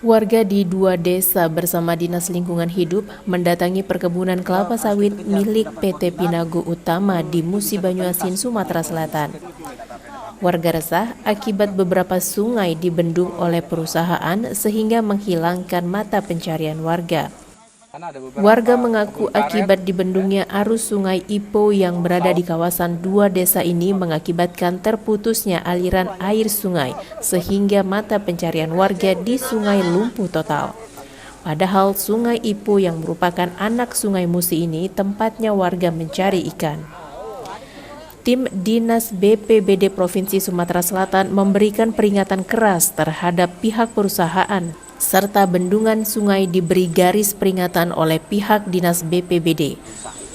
Warga di dua desa bersama Dinas Lingkungan Hidup mendatangi perkebunan kelapa sawit milik PT Pinago Utama di Musi Banyuasin, Sumatera Selatan. Warga resah akibat beberapa sungai dibendung oleh perusahaan sehingga menghilangkan mata pencarian warga. Warga mengaku akibat dibendungnya arus sungai Ipo yang berada di kawasan dua desa ini mengakibatkan terputusnya aliran air sungai sehingga mata pencarian warga di sungai lumpuh total. Padahal sungai Ipo yang merupakan anak sungai Musi ini tempatnya warga mencari ikan. Tim Dinas BPBD Provinsi Sumatera Selatan memberikan peringatan keras terhadap pihak perusahaan serta bendungan sungai diberi garis peringatan oleh pihak Dinas BPBD.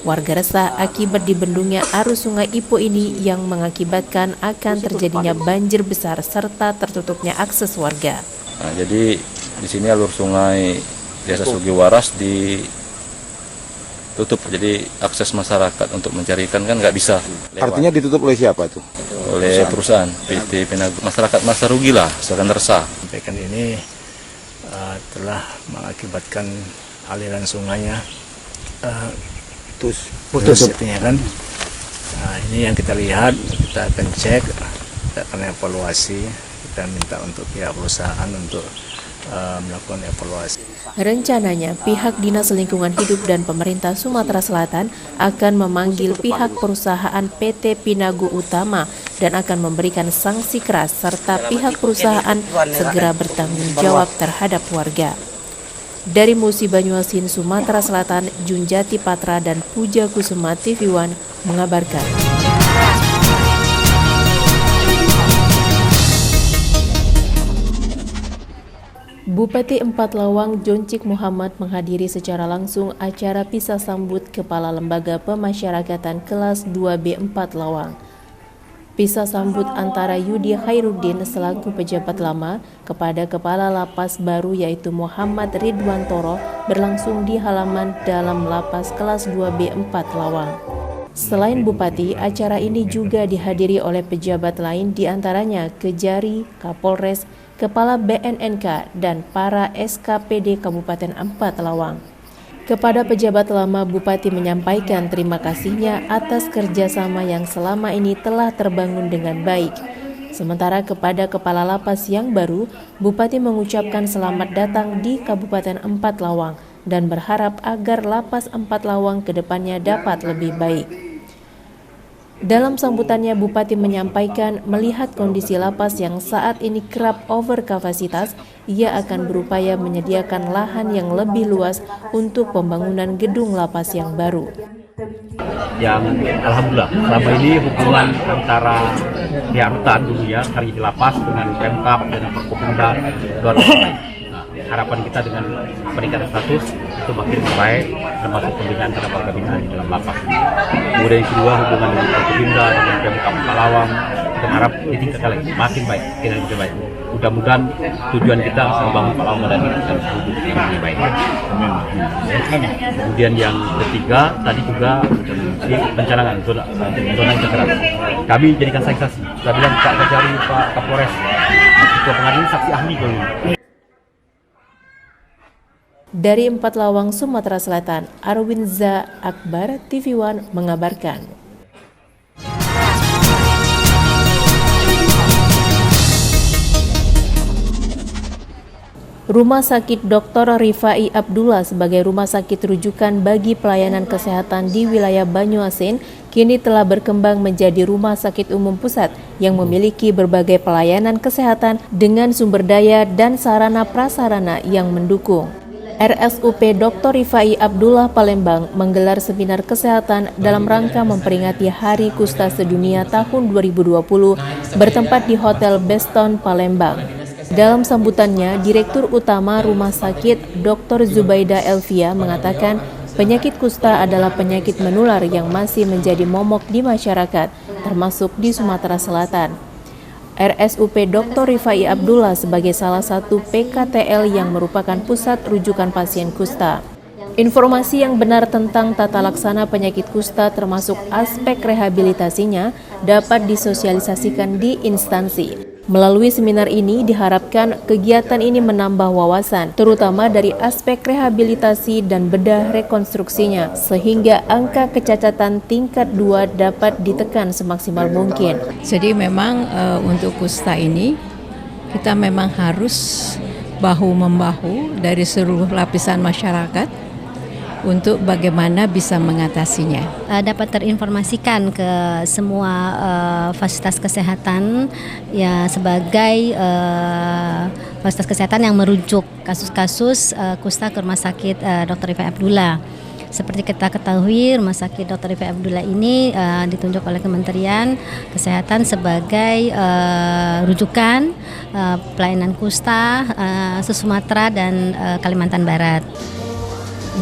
Warga resah akibat dibendungnya arus sungai Ipo ini yang mengakibatkan akan terjadinya banjir besar serta tertutupnya akses warga. Nah, jadi di sini alur sungai Desa Sugiwaras ditutup, jadi akses masyarakat untuk mencari ikan kan nggak bisa. Artinya ditutup oleh siapa itu? Oleh perusahaan PT Pinago. Masyarakat masa rugi lah, sedang resah. Sampaikan ini telah mengakibatkan aliran sungainya putus artinya kan. Nah, ini yang kita lihat, kita akan cek, kita akan evaluasi, kita minta untuk pihak perusahaan untuk melakukan evaluasi. Rencananya pihak Dinas Lingkungan Hidup dan pemerintah Sumatera Selatan akan memanggil pihak perusahaan PT Pinago Utama dan akan memberikan sanksi keras serta pihak perusahaan segera bertanggung jawab terhadap warga. Dari Musi Banyuasin, Sumatera Selatan, Junjati Patra dan Puja Kusuma TV One mengabarkan. Bupati Empat Lawang Joncik Muhammad menghadiri secara langsung acara pisah sambut Kepala Lembaga Pemasyarakatan Kelas 2B Empat Lawang. Pisah sambut antara Yudi Khairuddin selaku pejabat lama kepada Kepala Lapas baru yaitu Muhammad Ridwantoro berlangsung di halaman dalam Lapas Kelas 2B Empat Lawang. Selain Bupati, acara ini juga dihadiri oleh pejabat lain diantaranya Kejari, Kapolres, Kepala BNNK, dan para SKPD Kabupaten Empat Lawang. Kepada pejabat lama, Bupati menyampaikan terima kasihnya atas kerjasama yang selama ini telah terbangun dengan baik. Sementara kepada Kepala Lapas yang baru, Bupati mengucapkan selamat datang di Kabupaten Empat Lawang dan berharap agar Lapas Empat Lawang ke depannya dapat lebih baik. Dalam sambutannya, Bupati menyampaikan melihat kondisi lapas yang saat ini kerap over kapasitas, ia akan berupaya menyediakan lahan yang lebih luas untuk pembangunan gedung lapas yang baru. Yang alhamdulillah selama ini hubungan antara pihak rutan dulu ya, hari di lapas dengan Pemkab dan Forkopimda luar biasa. Harapan kita dengan peningkatan status itu makin baik, termasuk pembinaan terhadap warga binaan di dalam lapas. Kemudian yang kedua, hubungan dengan Forkopimda dengan Pemkab Palawang, kita harap ditingkatkan lagi, makin baik, kita lebih baik. Mudah-mudahan tujuan kita membangun Palawang dan hidup yang lebih baik. Kemudian yang ketiga, tadi juga di pencanangan zona kekerasan. Kami jadikan saksi, sudah bilang Pak Kejari, Pak Kapolres, Ketua Pengadilan, saksi ahli dulu. Dari Empat Lawang, Sumatera Selatan, Arwinza Akbar, TV One mengabarkan. Rumah Sakit Dr. Rifai Abdullah sebagai rumah sakit rujukan bagi pelayanan kesehatan di wilayah Banyuasin kini telah berkembang menjadi rumah sakit umum pusat yang memiliki berbagai pelayanan kesehatan dengan sumber daya dan sarana prasarana yang mendukung. RSUP Dr. Rifai Abdullah Palembang menggelar seminar kesehatan dalam rangka memperingati Hari Kusta Sedunia tahun 2020 bertempat di Hotel Beston Palembang. Dalam sambutannya, Direktur Utama Rumah Sakit Dr. Zubaida Elvia mengatakan penyakit kusta adalah penyakit menular yang masih menjadi momok di masyarakat, termasuk di Sumatera Selatan. RSUP Dr. Rifai Abdullah sebagai salah satu PKTL yang merupakan pusat rujukan pasien kusta. Informasi yang benar tentang tata laksana penyakit kusta termasuk aspek rehabilitasinya dapat disosialisasikan di instansi. Melalui seminar ini diharapkan kegiatan ini menambah wawasan, terutama dari aspek rehabilitasi dan bedah rekonstruksinya, sehingga angka kecacatan tingkat 2 dapat ditekan semaksimal mungkin. Jadi memang untuk kusta ini kita memang harus bahu-membahu dari seluruh lapisan masyarakat untuk bagaimana bisa mengatasinya. Dapat terinformasikan ke semua fasilitas kesehatan ya sebagai fasilitas kesehatan yang merujuk kasus-kasus kusta ke Rumah Sakit Dr. Rifai Abdullah. Seperti kita ketahui, Rumah Sakit Dr. Rifai Abdullah ini ditunjuk oleh Kementerian Kesehatan sebagai rujukan pelayanan kusta se-Sumatera dan Kalimantan Barat.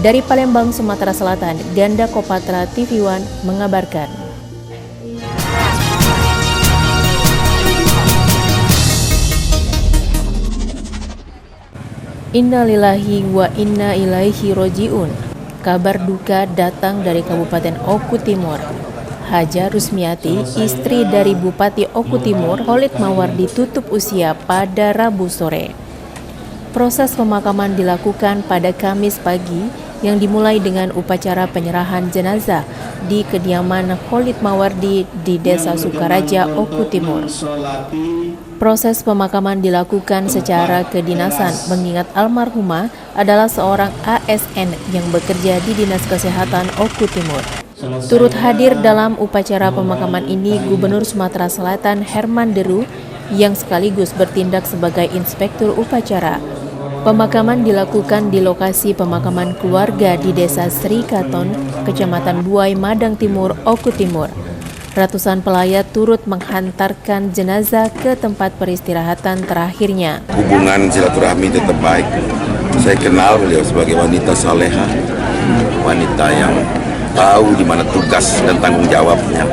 Dari Palembang, Sumatera Selatan, Ganda Kopatra TV One mengabarkan. Innalillahi wa inna ilaihi roji'un. Kabar duka datang dari Kabupaten Oku Timur. Haja Rusmiati, istri dari Bupati Oku Timur, Khalid Mawardi, tutup usia pada Rabu sore. Proses pemakaman dilakukan pada Kamis pagi yang dimulai dengan upacara penyerahan jenazah di kediaman Khalid Mawardi di Desa Sukaraja, Oku Timur. Proses pemakaman dilakukan secara kedinasan mengingat almarhumah adalah seorang ASN yang bekerja di Dinas Kesehatan Oku Timur. Turut hadir dalam upacara pemakaman ini Gubernur Sumatera Selatan Herman Deru yang sekaligus bertindak sebagai inspektur upacara. Pemakaman dilakukan di lokasi pemakaman keluarga di Desa Sri Katon, Kecamatan Buai, Madang Timur, Oku Timur. Ratusan pelayat turut menghantarkan jenazah ke tempat peristirahatan terakhirnya. Hubungan silaturahmi tetap baik. Saya kenal beliau sebagai wanita saleha, wanita yang tahu di mana tugas dan tanggung jawabnya.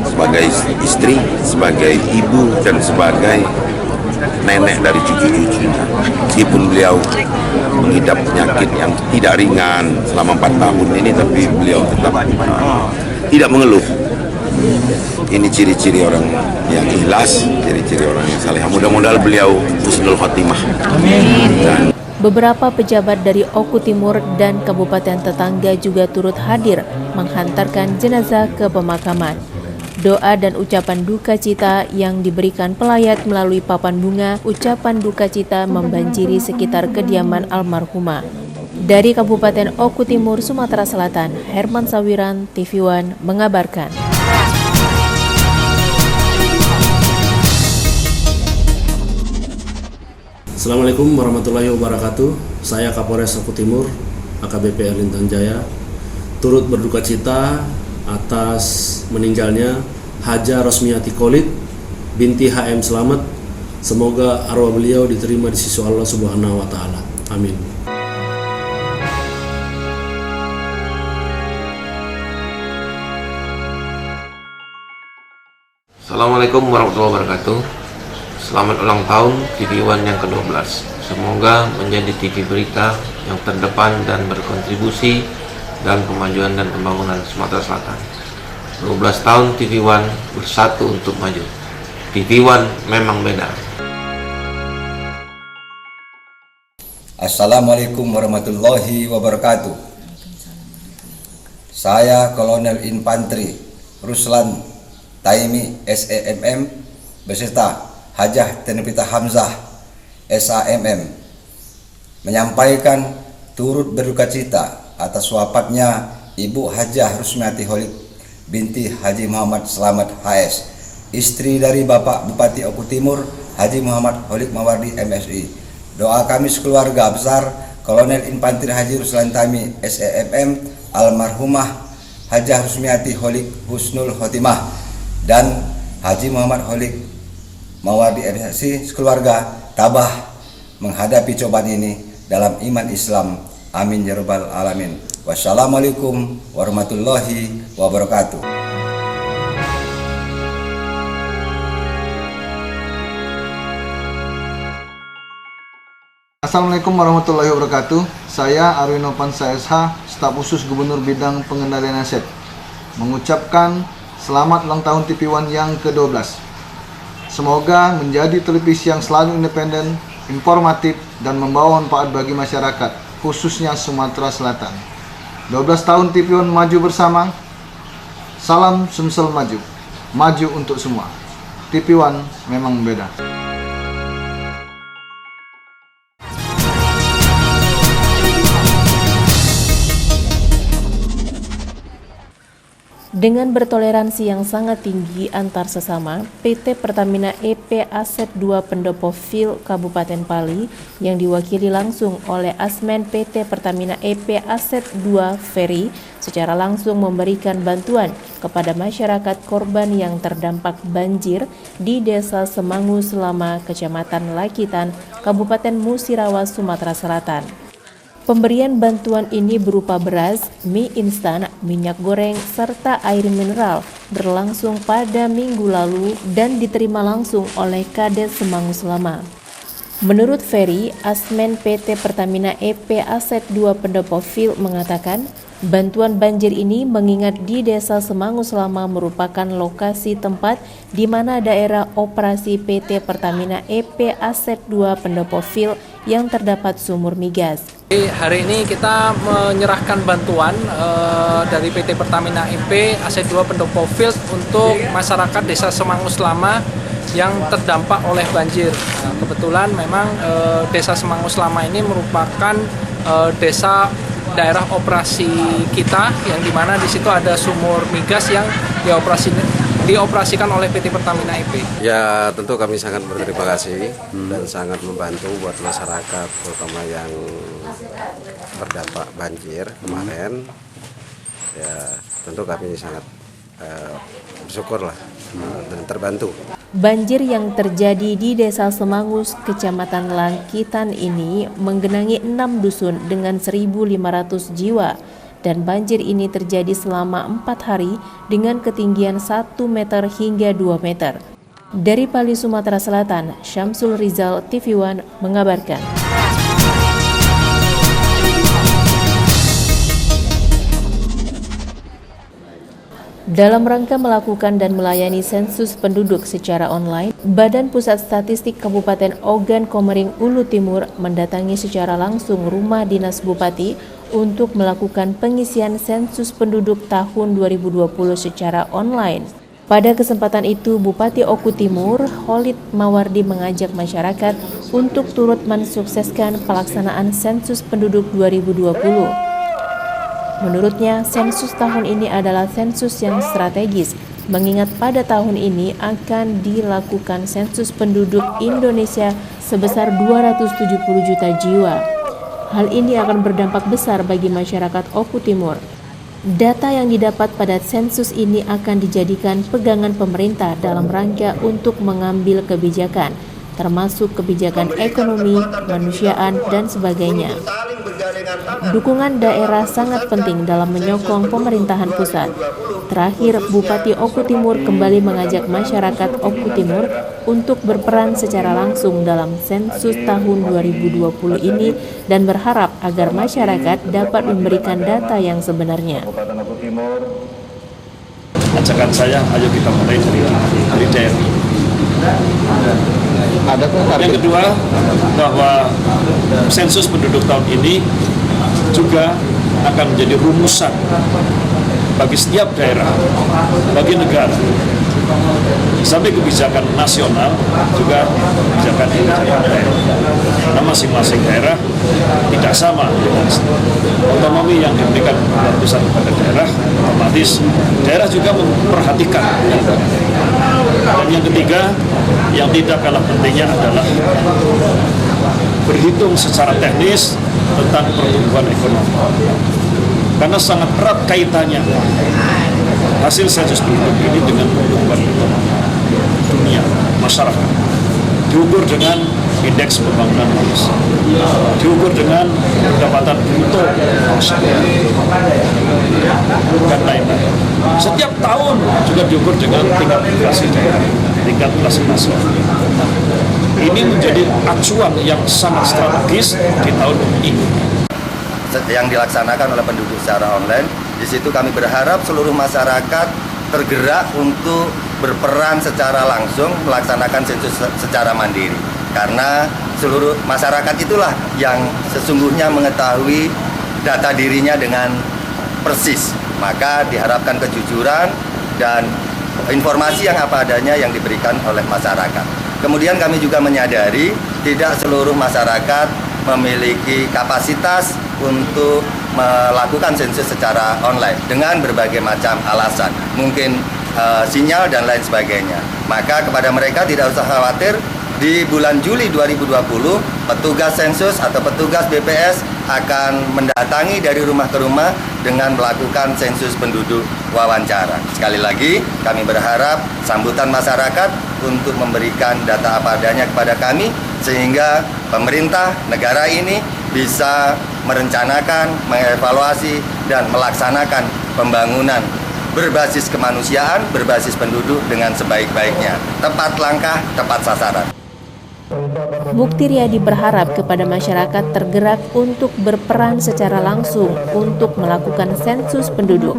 Sebagai istri, sebagai ibu, dan sebagai nenek dari cucu-cucunya. Meskipun beliau mengidap penyakit yang tidak ringan selama 4 tahun ini, tapi beliau tetap tidak mengeluh. Ini ciri-ciri orang yang ikhlas, ciri-ciri orang yang saleh. Mudah-mudahan beliau husnul khotimah. Dan beberapa pejabat dari Oku Timur dan kabupaten tetangga juga turut hadir menghantarkan jenazah ke pemakaman. Doa dan ucapan duka cita yang diberikan pelayat melalui papan bunga, ucapan duka cita membanjiri sekitar kediaman almarhumah. Dari Kabupaten Oku Timur, Sumatera Selatan, Herman Sawiran, TV One mengabarkan. Assalamualaikum warahmatullahi wabarakatuh. Saya Kapolres Oku Timur, AKBP Erlinton Jaya, turut berduka cita atas meninggalnya Haja Rosmiati Khalid binti HM Slamet. Semoga arwah beliau diterima di sisi Allah Subhanahu wa taala. Amin. Assalamualaikum warahmatullahi wabarakatuh. Selamat ulang tahun TV One yang ke-12. Semoga menjadi TV berita yang terdepan dan berkontribusi dalam kemajuan dan pembangunan Sumatera Selatan. 12 tahun TV One bersatu untuk maju. TV One memang beda. Assalamualaikum warahmatullahi wabarakatuh. Saya Kolonel Infantri Ruslan Taimi SEMM beserta Hajah Tenepita Hamzah SAMM menyampaikan turut berduka cita atas wafatnya Ibu Hajah Rusmiati Khalid binti Haji Muhammad Slamet HS, istri dari Bapak Bupati Oku Timur Haji Muhammad Khalid Mawardi MSI. Doa kami sekeluarga besar Kolonel Infantri Haji Ruslan Tami SEMM almarhumah Hajah Rusmiati Khalid husnul khotimah dan Haji Muhammad Khalid Mawardi MSI sekeluarga tabah menghadapi cobaan ini dalam iman Islam. Amin ya rabbal alamin. Wassalamualaikum warahmatullahi wabarakatuh. Assalamualaikum warahmatullahi wabarakatuh. Saya Arwino Pansa SH, Staf Khusus Gubernur Bidang Pengendalian Aset, mengucapkan selamat ulang tahun TV One yang ke-12. Semoga menjadi televisi yang selalu independen, informatif, dan membawa manfaat bagi masyarakat, khususnya Sumatera Selatan. 12 tahun TV One maju bersama. Salam Sumsel maju. Maju untuk semua. TV One memang beda. Dengan bertoleransi yang sangat tinggi antar sesama, PT Pertamina EP Aset 2 Pendopo Vil Kabupaten Pali yang diwakili langsung oleh Asmen PT Pertamina EP Aset 2 Ferry secara langsung memberikan bantuan kepada masyarakat korban yang terdampak banjir di Desa Semangu Selama, Kecamatan Lakitan, Kabupaten Musirawas, Sumatera Selatan. Pemberian bantuan ini berupa beras, mie instan, minyak goreng, serta air mineral berlangsung pada minggu lalu dan diterima langsung oleh Kades Semangu Selama. Menurut Ferry, Asmen PT Pertamina EP Aset 2 Pendopo Vil mengatakan, bantuan banjir ini mengingat di Desa Semangu Selama merupakan lokasi tempat di mana daerah operasi PT Pertamina EP Aset 2 Pendopo Vil yang terdapat sumur migas. Hari ini kita menyerahkan bantuan dari PT Pertamina EP Aset 2 Pendopo Vil untuk masyarakat Desa Semangu Selama yang terdampak oleh banjir. Nah, kebetulan memang Desa Semangu Selama ini merupakan desa daerah operasi kita, yang dimana di situ ada sumur migas yang dioperasikan oleh PT Pertamina EP. Ya, tentu kami sangat berterima kasih dan sangat membantu buat masyarakat, terutama yang terdampak banjir kemarin. Ya, tentu kami sangat bersyukur lah dan terbantu. Banjir yang terjadi di Desa Semangus, Kecamatan Lakitan ini menggenangi 6 dusun dengan 1.500 jiwa. Dan banjir ini terjadi selama 4 hari dengan ketinggian 1 meter hingga 2 meter. Dari Pali, Sumatera Selatan, Syamsul Rizal, TV One mengabarkan. Dalam rangka melakukan dan melayani sensus penduduk secara online, Badan Pusat Statistik Kabupaten Ogan Komering Ulu Timur mendatangi secara langsung rumah dinas Bupati untuk melakukan pengisian sensus penduduk tahun 2020 secara online. Pada kesempatan itu, Bupati Oku Timur, Khalid Mawardi mengajak masyarakat untuk turut mensukseskan pelaksanaan sensus penduduk 2020. Menurutnya, sensus tahun ini adalah sensus yang strategis, mengingat pada tahun ini akan dilakukan sensus penduduk Indonesia sebesar 270 juta jiwa. Hal ini akan berdampak besar bagi masyarakat Oku Timur. Data yang didapat pada sensus ini akan dijadikan pegangan pemerintah dalam rangka untuk mengambil kebijakan, termasuk kebijakan ekonomi, kemanusiaan, dan sebagainya. Dukungan daerah sangat penting dalam menyokong pemerintahan pusat. Terakhir, Bupati Oku Timur kembali mengajak masyarakat Oku Timur untuk berperan secara langsung dalam sensus tahun 2020 ini dan berharap agar masyarakat dapat memberikan data yang sebenarnya. Ajakan saya, ayo kita mulai dari daerah. Yang kedua, bahwa sensus penduduk tahun ini juga akan menjadi rumusan bagi setiap daerah, bagi negara, sampai kebijakan nasional juga kebijakan daerah. Karena masing-masing daerah tidak sama dengan otonomi yang diberikan pusat kepada daerah, otomatis daerah juga memperhatikan. Dan yang ketiga, yang tidak kalah pentingnya adalah berhitung secara teknis tentang pertumbuhan ekonomi. Karena sangat erat kaitannya hasil sensus penduduk ini dengan pertumbuhan ekonomi dunia, masyarakat. Diukur dengan indeks pembangunan manusia, diukur dengan pendapatan bruto masyarakat, dan lain-lain. Setiap tahun juga diukur dengan tingkat inflasi daerah, tingkat inflasi nasional. Ini menjadi acuan yang sangat strategis di tahun ini. Yang dilaksanakan oleh penduduk secara online, di situ kami berharap seluruh masyarakat tergerak untuk berperan secara langsung melaksanakan sensus secara mandiri. Karena seluruh masyarakat itulah yang sesungguhnya mengetahui data dirinya dengan persis. Maka diharapkan kejujuran dan informasi yang apa adanya yang diberikan oleh masyarakat. Kemudian kami juga menyadari tidak seluruh masyarakat memiliki kapasitas untuk melakukan sensus secara online dengan berbagai macam alasan, mungkin sinyal dan lain sebagainya. Maka kepada mereka tidak usah khawatir, di bulan Juli 2020 petugas sensus atau petugas BPS akan mendatangi dari rumah ke rumah dengan melakukan sensus penduduk wawancara. Sekali lagi kami berharap sambutan masyarakat untuk memberikan data apa adanya kepada kami sehingga pemerintah negara ini bisa merencanakan, mengevaluasi, dan melaksanakan pembangunan berbasis kemanusiaan, berbasis penduduk dengan sebaik-baiknya. Tepat langkah, tepat sasaran. Mukti Riyadi berharap kepada masyarakat tergerak untuk berperan secara langsung untuk melakukan sensus penduduk.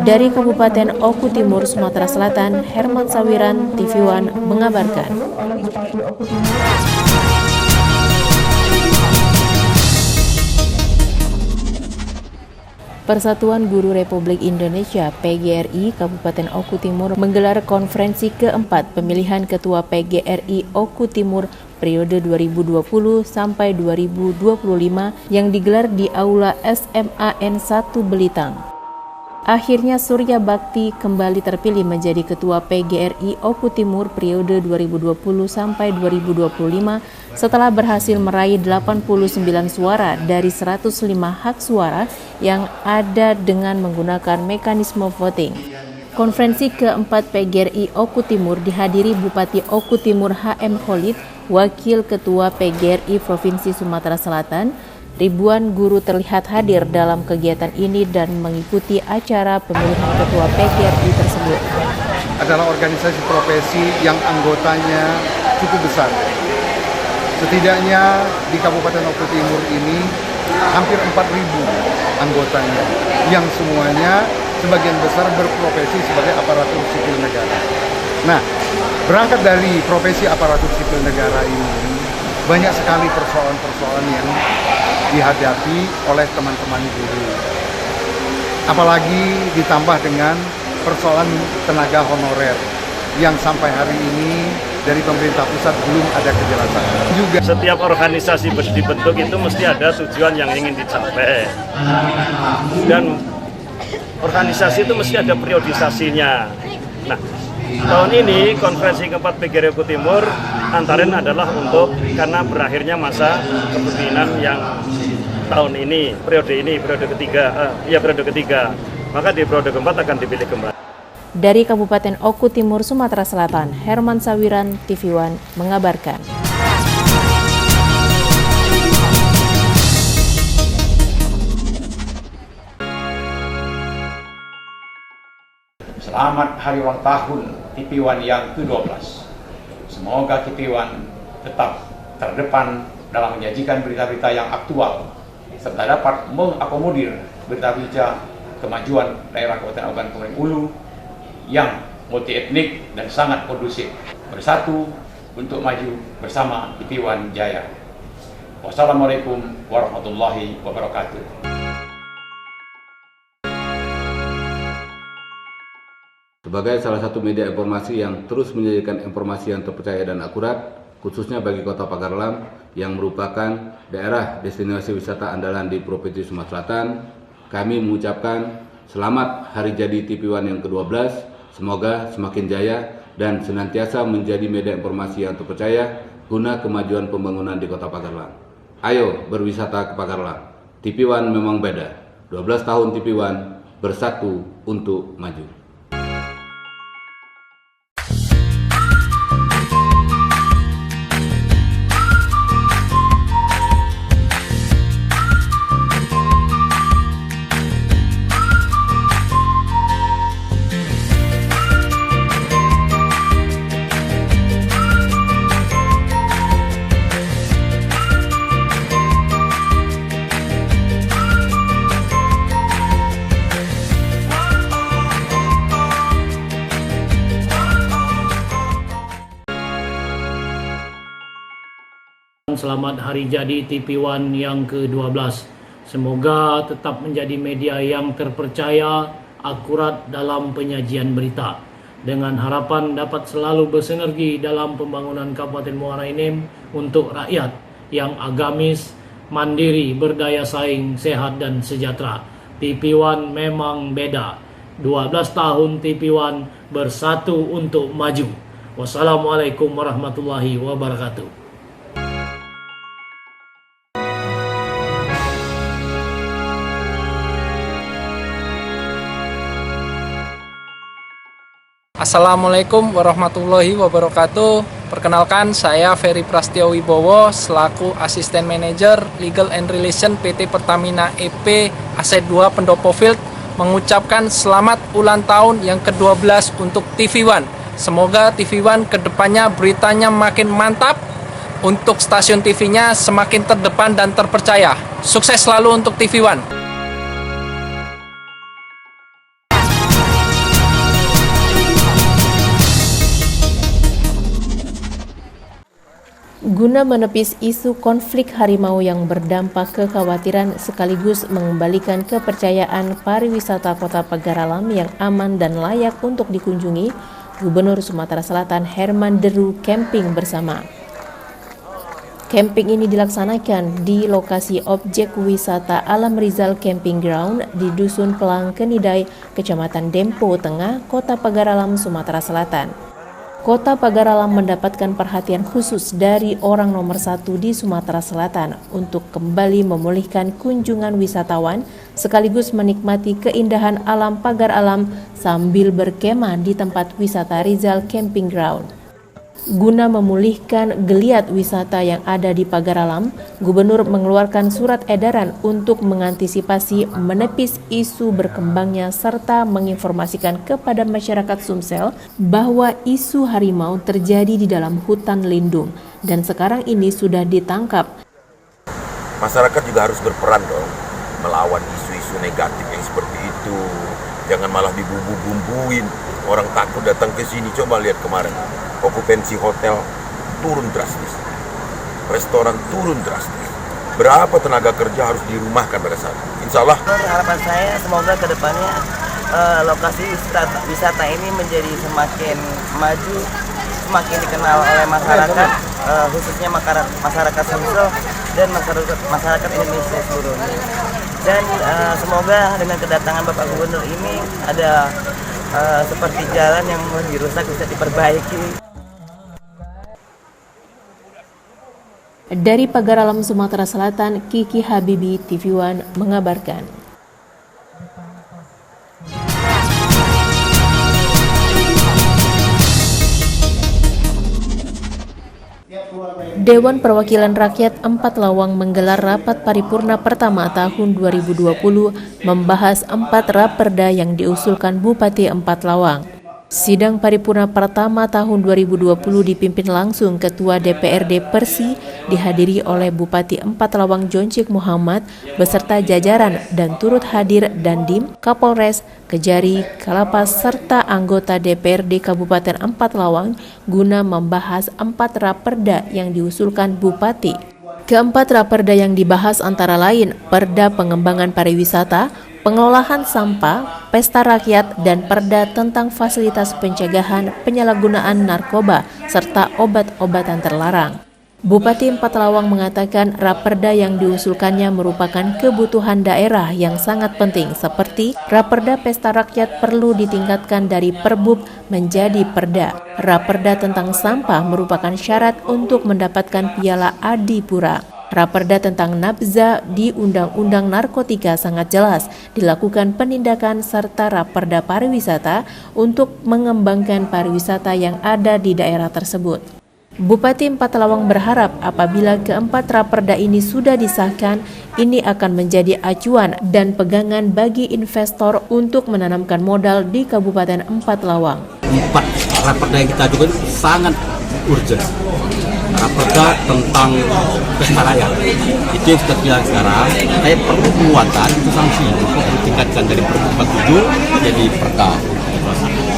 Dari Kabupaten Oku Timur, Sumatera Selatan, Herman Sawiran, TV One mengabarkan. Persatuan Guru Republik Indonesia (PGRI) Kabupaten Oku Timur menggelar konferensi keempat pemilihan Ketua PGRI Oku Timur periode 2020 sampai 2025 yang digelar di Aula SMAN 1 Belitang. Akhirnya Surya Bakti kembali terpilih menjadi Ketua PGRI Oku Timur periode 2020 sampai 2025 setelah berhasil meraih 89 suara dari 105 hak suara yang ada dengan menggunakan mekanisme voting. Konferensi keempat PGRI Oku Timur dihadiri Bupati Oku Timur HM Khalid, Wakil Ketua PGRI Provinsi Sumatera Selatan. Ribuan guru terlihat hadir dalam kegiatan ini dan mengikuti acara pemilihan ketua PGRI tersebut. Adalah organisasi profesi yang anggotanya cukup besar. Setidaknya di Kabupaten Oku Timur ini hampir 4.000 anggotanya, yang semuanya sebagian besar berprofesi sebagai aparatur sipil negara. Nah, berangkat dari profesi aparatur sipil negara ini, banyak sekali persoalan-persoalan yang dihadapi oleh teman-teman guru. Apalagi ditambah dengan persoalan tenaga honorer yang sampai hari ini dari pemerintah pusat belum ada kejelasan. Juga setiap organisasi dibentuk itu mesti ada tujuan yang ingin dicapai. Dan organisasi itu mesti ada periodisasinya. Nah, tahun ini konferensi keempat PGRI Oku Timur antara lain adalah untuk karena berakhirnya masa kepemimpinan yang tahun ini, periode ketiga. Maka di periode keempat akan dipilih kembali. Dari Kabupaten Oku Timur, Sumatera Selatan, Herman Sawiran, TV One mengabarkan. Selamat hari ulang tahun TV One yang ke-12. Semoga TV One tetap terdepan dalam menyajikan berita-berita yang aktual serta dapat mengakomodir berita-berita kemajuan daerah Kabupaten Oku dan Kabupaten Hulu yang multi etnik dan sangat kondusif. Bersatu untuk maju bersama TV One Jaya. Wassalamualaikum warahmatullahi wabarakatuh. Sebagai salah satu media informasi yang terus menyajikan informasi yang terpercaya dan akurat, khususnya bagi Kota Pagarlam yang merupakan daerah destinasi wisata andalan di Provinsi Sumatera Selatan, kami mengucapkan selamat Hari Jadi TV One yang ke-12. Semoga semakin jaya dan senantiasa menjadi media informasi yang terpercaya guna kemajuan pembangunan di Kota Pagarlam. Ayo berwisata ke Pagarlam. TV One memang beda. 12 tahun TV One bersatu untuk maju. Selamat hari jadi TV One yang ke-12. Semoga tetap menjadi media yang terpercaya, akurat dalam penyajian berita. Dengan harapan dapat selalu bersinergi dalam pembangunan Kabupaten Muara Enim untuk rakyat yang agamis, mandiri, berdaya saing, sehat dan sejahtera. TV One memang beda. 12 tahun TV One bersatu untuk maju. Wassalamualaikum warahmatullahi wabarakatuh. Assalamualaikum warahmatullahi wabarakatuh. Perkenalkan, saya Ferry Prastio Wibowo selaku Asisten Manajer Legal and Relation PT Pertamina EP Aset 2 Pendopo Field mengucapkan selamat ulang tahun yang ke-12 untuk TV One. Semoga TV One kedepannya beritanya makin mantap, untuk stasiun TV-nya semakin terdepan dan terpercaya. Sukses selalu untuk TV One. Guna menepis isu konflik harimau yang berdampak kekhawatiran sekaligus mengembalikan kepercayaan pariwisata Kota Pagaralam yang aman dan layak untuk dikunjungi, Gubernur Sumatera Selatan Herman Deru camping bersama. Camping ini dilaksanakan di lokasi objek wisata Alam Rizal Camping Ground di Dusun Pelang Kenidai, Kecamatan Dempo Tengah, Kota Pagaralam, Sumatera Selatan. Kota Pagaralam mendapatkan perhatian khusus dari orang nomor 1 di Sumatera Selatan untuk kembali memulihkan kunjungan wisatawan sekaligus menikmati keindahan alam pagar alam sambil berkemah di tempat wisata Rizal Camping Ground. Guna memulihkan geliat wisata yang ada di Pagaralam, Gubernur mengeluarkan surat edaran untuk mengantisipasi menepis isu berkembangnya serta menginformasikan kepada masyarakat Sumsel bahwa isu harimau terjadi di dalam hutan lindung dan sekarang ini sudah ditangkap. Masyarakat juga harus berperan dong melawan isu-isu negatif yang seperti itu. Jangan malah dibumbu-bumbuin. Orang takut datang ke sini. Coba lihat kemarin, okupansi hotel turun drastis, restoran turun drastis. Berapa tenaga kerja harus dirumahkan pada saat itu? Insya Allah. Harapan saya semoga kedepannya lokasi wisata ini menjadi semakin maju, semakin dikenal oleh masyarakat, khususnya masyarakat Sumsel dan masyarakat Indonesia seluruhnya. Dan semoga dengan kedatangan Bapak Gubernur ini ada seperti jalan yang dirusak bisa diperbaiki. Dari Pagaralam, Sumatera Selatan, Kiki Habibi, TV One mengabarkan. Dewan Perwakilan Rakyat Empat Lawang menggelar rapat paripurna pertama tahun 2020 membahas 4 raperda yang diusulkan Bupati Empat Lawang. Sidang paripurna pertama tahun 2020 dipimpin langsung Ketua DPRD Persi, dihadiri oleh Bupati Empat Lawang Joncik Muhammad beserta jajaran dan turut hadir Dandim, Kapolres, Kejari, Kalapas serta anggota DPRD Kabupaten Empat Lawang guna membahas 4 raperda yang diusulkan Bupati. Keempat raperda yang dibahas antara lain Perda Pengembangan Pariwisata, Pengelolaan Sampah, Pesta Rakyat, dan Perda tentang fasilitas pencegahan penyalahgunaan narkoba serta obat-obatan terlarang. Bupati Empat Lawang mengatakan raperda yang diusulkannya merupakan kebutuhan daerah yang sangat penting seperti raperda Pesta Rakyat perlu ditingkatkan dari perbub menjadi perda. Raperda tentang sampah merupakan syarat untuk mendapatkan piala Adipura. Raperda tentang nabza di Undang-Undang Narkotika sangat jelas dilakukan penindakan serta raperda pariwisata untuk mengembangkan pariwisata yang ada di daerah tersebut. Bupati Empat Lawang berharap apabila keempat raperda ini sudah disahkan, ini akan menjadi acuan dan pegangan bagi investor untuk menanamkan modal di Kabupaten Empat Lawang. 4 raperda yang kita ajukan sangat urgent. Raperda tentang pesta rakyat itu yang kita bilang sekarang, saya perlu penguatan itu sanksi untuk ditingkatkan dari Perda 47 jadi Perda.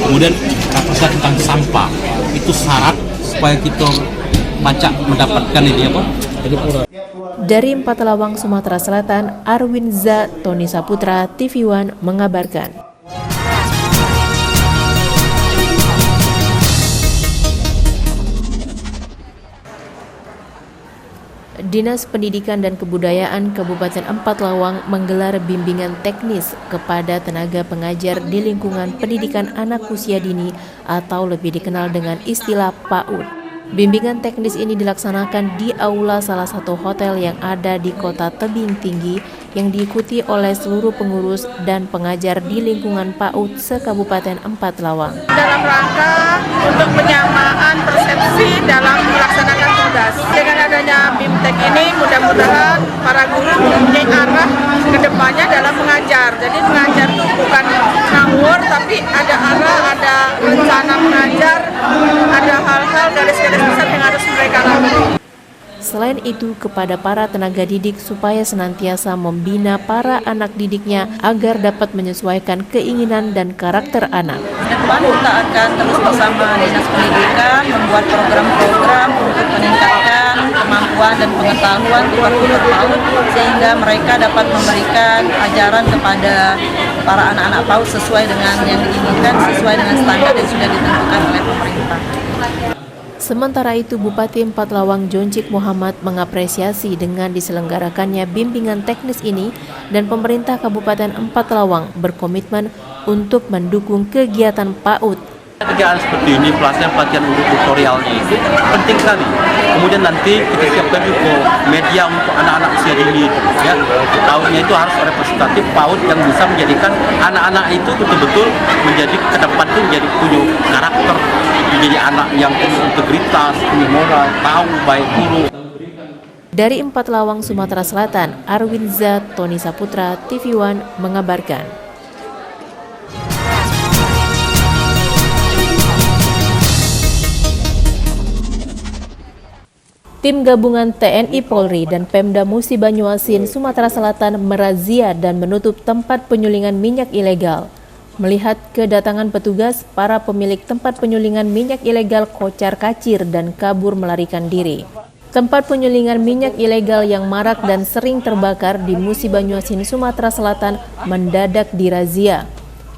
Kemudian raperda tentang sampah itu syarat supaya kita mendapatkan ini Dari Empathlawang, Sumatera Selatan, Arwinza Tony Saputra, TV One mengabarkan. Dinas Pendidikan dan Kebudayaan Kabupaten Empathlawang menggelar bimbingan teknis kepada tenaga pengajar di lingkungan pendidikan anak usia dini atau lebih dikenal dengan istilah PAUD. Bimbingan teknis ini dilaksanakan di aula salah satu hotel yang ada di Kota Tebing Tinggi yang diikuti oleh seluruh pengurus dan pengajar di lingkungan PAUD se-Kabupaten Empathlawang. Dalam rangka untuk penyamaan persepsi dalam melaksanakan tugas. Dengan adanya BIMTEK ini mudah-mudahan para guru mempunyai arah ke depannya dalam mengajar. Jadi mengajar itu bukan ngawur, tapi ada arah, ada rencana mengajar, ada hal-hal garis-garis besar yang harus mereka lalui. Selain itu, kepada para tenaga didik supaya senantiasa membina para anak didiknya agar dapat menyesuaikan keinginan dan karakter anak. Depan kita akan terus bersama Dinas Pendidikan membuat program-program untuk meningkatkan kemampuan dan pengetahuan guru PAUD sehingga mereka dapat memberikan ajaran kepada para anak-anak PAUD sesuai dengan yang diinginkan, sesuai dengan standar yang sudah ditentukan oleh pemerintah. Sementara itu, Bupati Empathlawang Joncik Muhammad mengapresiasi dengan diselenggarakannya bimbingan teknis ini dan pemerintah Kabupaten Empathlawang berkomitmen untuk mendukung kegiatan PAUD. Kegiatan seperti ini, pelatihan untuk tutorialnya itu penting sekali. Kemudian nanti kita siapkan juga media untuk anak-anak usia dini. Ya, PAUD-nya itu harus representatif PAUD yang bisa menjadikan anak-anak itu betul-betul menjadi ke depan itu menjadi punya karakter, menjadi anak yang punya integritas, punya moral, tahu baik buruk. Dari Empathlawang, Sumatera Selatan, Arwinza Tony Saputra, TV One mengabarkan. Tim gabungan TNI Polri dan Pemda Musi Banyuasin, Sumatera Selatan merazia dan menutup tempat penyulingan minyak ilegal. Melihat kedatangan petugas, para pemilik tempat penyulingan minyak ilegal kocar kacir dan kabur melarikan diri. Tempat penyulingan minyak ilegal yang marak dan sering terbakar di Musi Banyuasin, Sumatera Selatan mendadak dirazia.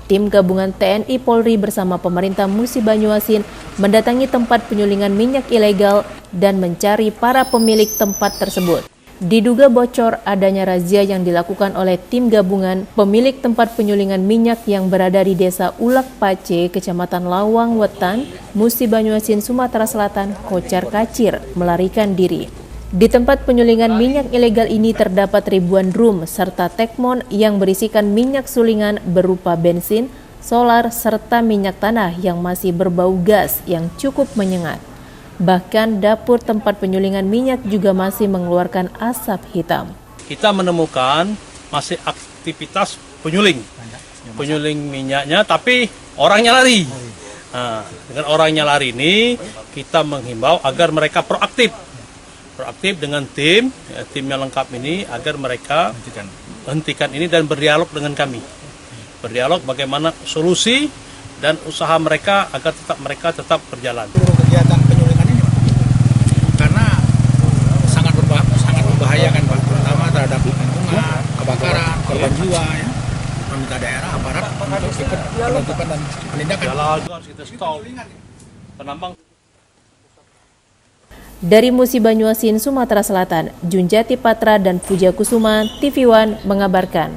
Tim gabungan TNI Polri bersama pemerintah Musi Banyuasin mendatangi tempat penyulingan minyak ilegal dan mencari para pemilik tempat tersebut. Diduga bocor adanya razia yang dilakukan oleh tim gabungan, pemilik tempat penyulingan minyak yang berada di Desa Ulak Pace, Kecamatan Lawang Wetan, Musi Banyuasin, Sumatera Selatan, kocar kacir melarikan diri. Di tempat penyulingan minyak ilegal ini terdapat ribuan drum serta tekmon yang berisikan minyak sulingan berupa bensin, solar, serta minyak tanah yang masih berbau gas yang cukup menyengat. Bahkan dapur tempat penyulingan minyak juga masih mengeluarkan asap hitam. Kita menemukan masih aktivitas penyuling minyaknya, tapi orangnya lari. Nah, dengan orangnya lari ini kita menghimbau agar mereka proaktif dengan tim yang lengkap ini agar mereka hentikan ini dan berdialog dengan kami. Berdialog bagaimana solusi dan usaha mereka agar mereka tetap berjalan. Kegiatan penyulingan ini karena sangat membahayakan Pak, terutama terhadap lingkungan, kebakaran, korban jiwa ya. Pemerintah daerah, aparat untuk ikut penutupan dan penindakan. Harus kita stop. Penambang. Dari Musi Banyuasin, Sumatera Selatan, Junjati Patra dan Puja Kusuma, TV One mengabarkan.